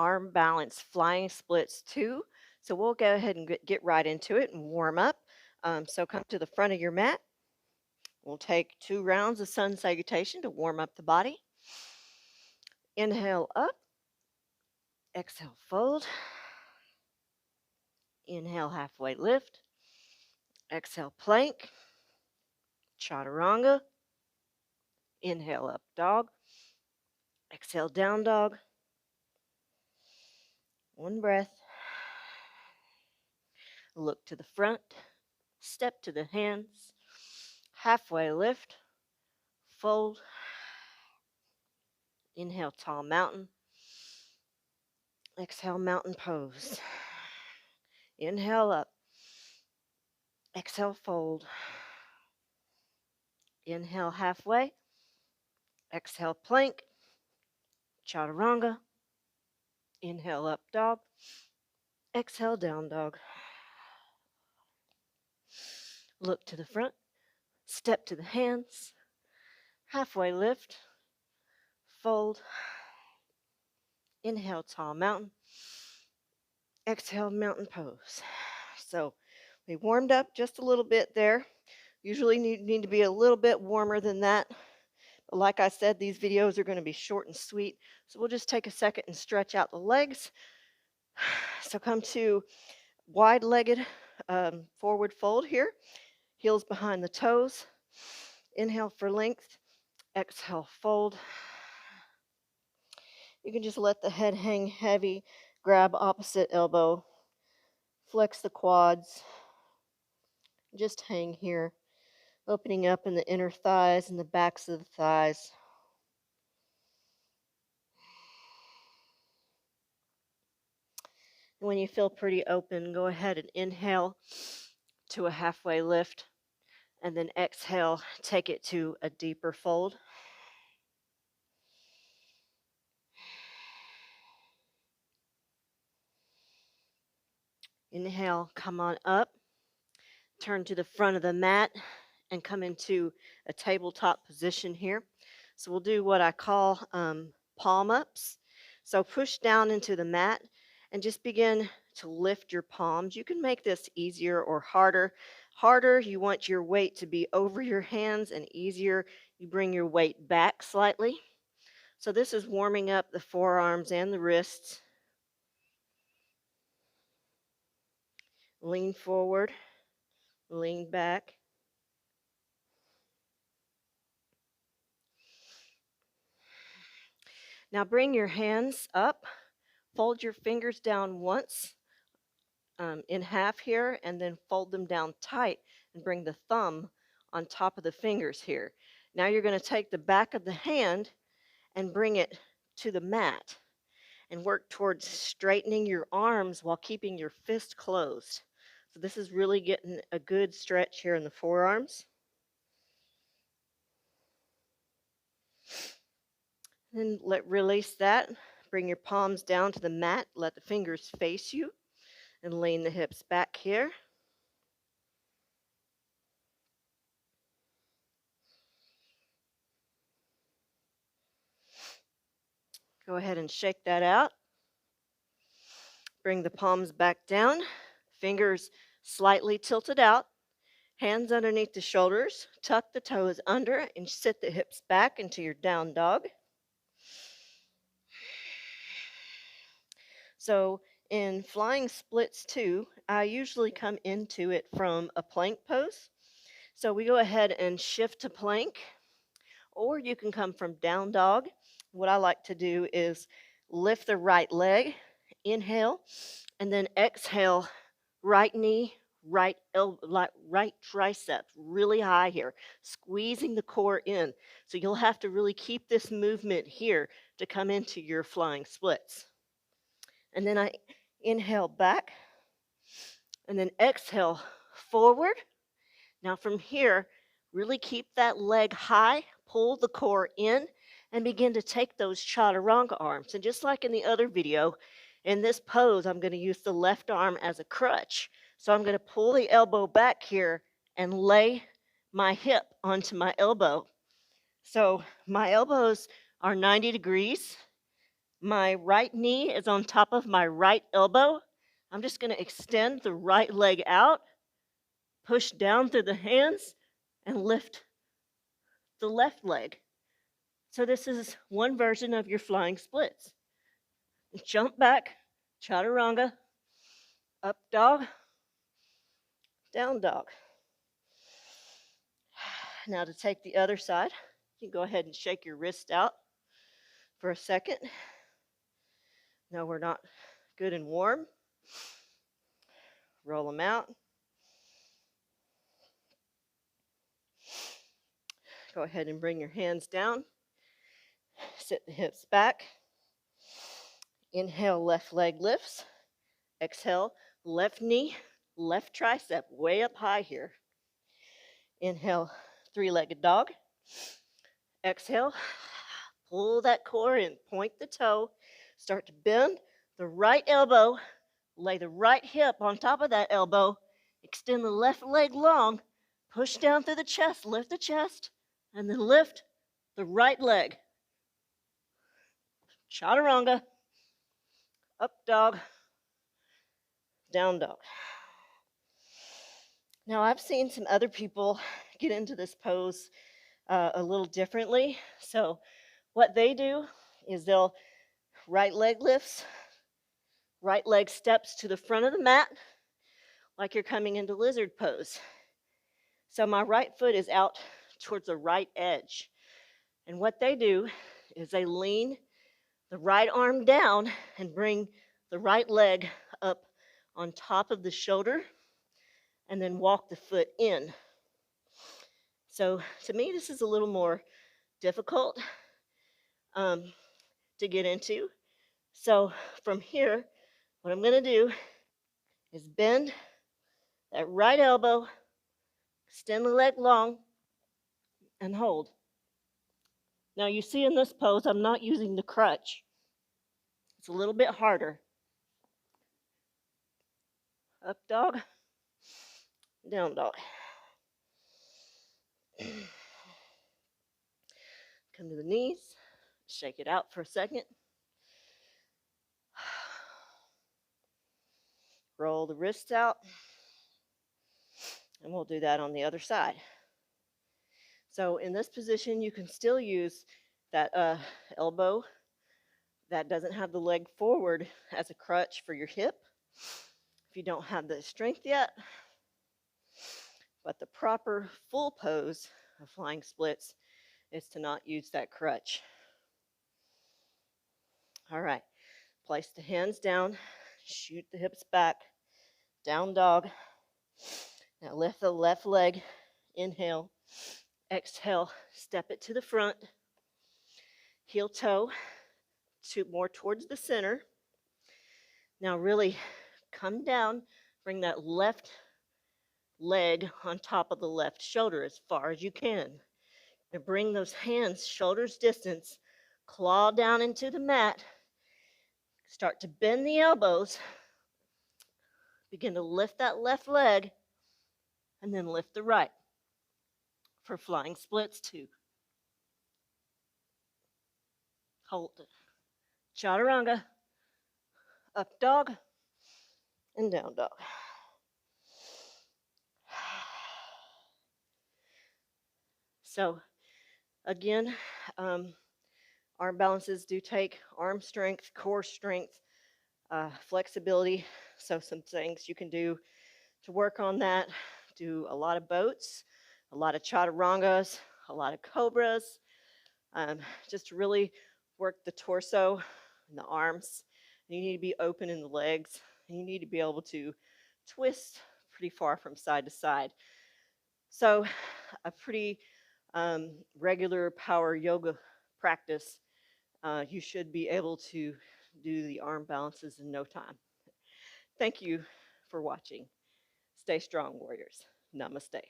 arm balance flying splits 2. So we'll go ahead and get right into it and warm up. So come to the front of your mat. We'll take 2 rounds of sun salutation to warm up the body. Inhale up, exhale fold. Inhale halfway lift, exhale plank, chaturanga. Inhale up dog, exhale down dog. One breath. Look to the front, step to the hands, halfway lift, fold. Inhale tall mountain, exhale mountain pose. Inhale up, exhale fold. Inhale halfway, exhale plank, chaturanga. Inhale up dog, exhale down dog. Look to the front, step to the hands, halfway lift, fold. Inhale tall mountain, exhale mountain pose. So we warmed up just a little bit there. Usually need to be a little bit warmer than that. But like I said, these videos are going to be short and sweet. So we'll just take a second and stretch out the legs. So come to wide-legged forward fold here. Heels behind the toes. Inhale for length. Exhale, fold. You can just let the head hang heavy. Grab opposite elbow. Flex the quads. Just hang here. Opening up in the inner thighs and the backs of the thighs. And when you feel pretty open, go ahead and inhale to a halfway lift. And then exhale, take it to a deeper fold. Inhale, come on up. Turn to the front of the mat and come into a tabletop position here. So we'll do what I call palm ups. So push down into the mat and just begin to lift your palms. You can make this easier or harder. Harder, you want your weight to be over your hands, and easier, you bring your weight back slightly. So this is warming up the forearms and the wrists. Lean forward, lean back. Now bring your hands up, fold your fingers down once in half here, and then fold them down tight and bring the thumb on top of the fingers here. Now you're going to take the back of the hand and bring it to the mat and work towards straightening your arms while keeping your fist closed. So this is really getting a good stretch here in the forearms. Then release that. Bring your palms down to the mat. Let the fingers face you and lean the hips back here. Go ahead and shake that out. Bring the palms back down. Fingers slightly tilted out. Hands underneath the shoulders. Tuck the toes under and sit the hips back into your down dog. So in flying splits 2, I usually come into it from a plank pose. So we go ahead and shift to plank, or you can come from down dog. What I like to do is lift the right leg, inhale, and then exhale, right knee, right elbow, right tricep, really high here, squeezing the core in. So you'll have to really keep this movement here to come into your flying splits. And then I inhale back, and then exhale forward. Now from here, really keep that leg high, pull the core in, and begin to take those chaturanga arms. And just like in the other video, in this pose, I'm going to use the left arm as a crutch. So I'm going to pull the elbow back here and lay my hip onto my elbow. So my elbows are 90 degrees. My right knee is on top of my right elbow. I'm just going to extend the right leg out, push down through the hands, and lift the left leg. So this is one version of your flying splits. Jump back, chaturanga, up dog, down dog. Now to take the other side, you can go ahead and shake your wrist out for a second. No, we're not good and warm. Roll them out. Go ahead and bring your hands down. Sit the hips back. Inhale, left leg lifts. Exhale, left knee, left tricep way up high here. Inhale, three-legged dog. Exhale, pull that core in, point the toe. Start to bend the right elbow. Lay the right hip on top of that elbow. Extend the left leg long. Push down through the chest. Lift the chest. And then lift the right leg. Chaturanga. Up dog. Down dog. Now, I've seen some other people get into this pose a little differently. So what they do is they'll right leg lifts, right leg steps to the front of the mat, like you're coming into lizard pose. So my right foot is out towards the right edge. And what they do is they lean the right arm down and bring the right leg up on top of the shoulder and then walk the foot in. So to me, this is a little more difficult to get into. So from here, what I'm going to do is bend that right elbow, extend the leg long, and hold. Now you see in this pose, I'm not using the crutch. It's a little bit harder. Up dog, down dog. Come to the knees, shake it out for a second. Roll the wrists out, and we'll do that on the other side. So in this position, you can still use that elbow that doesn't have the leg forward as a crutch for your hip if you don't have the strength yet. But the proper full pose of flying splits is to not use that crutch. All right, place the hands down, shoot the hips back, down dog. Now lift the left leg, inhale, exhale, step it to the front, heel toe more towards the center. Now really come down, bring that left leg on top of the left shoulder as far as you can. And bring those hands shoulders distance, claw down into the mat, start to bend the elbows, begin to lift that left leg, and then lift the right for flying splits 2. Hold it. Chaturanga, up dog, and down dog. So again, arm balances do take arm strength, core strength, flexibility. So some things you can do to work on that: do a lot of boats, a lot of chaturangas, a lot of cobras, just to really work the torso and the arms. You need to be open in the legs. You need to be able to twist pretty far from side to side. So a pretty regular power yoga practice, you should be able to do the arm balances in no time. Thank you for watching. Stay strong, warriors. Namaste.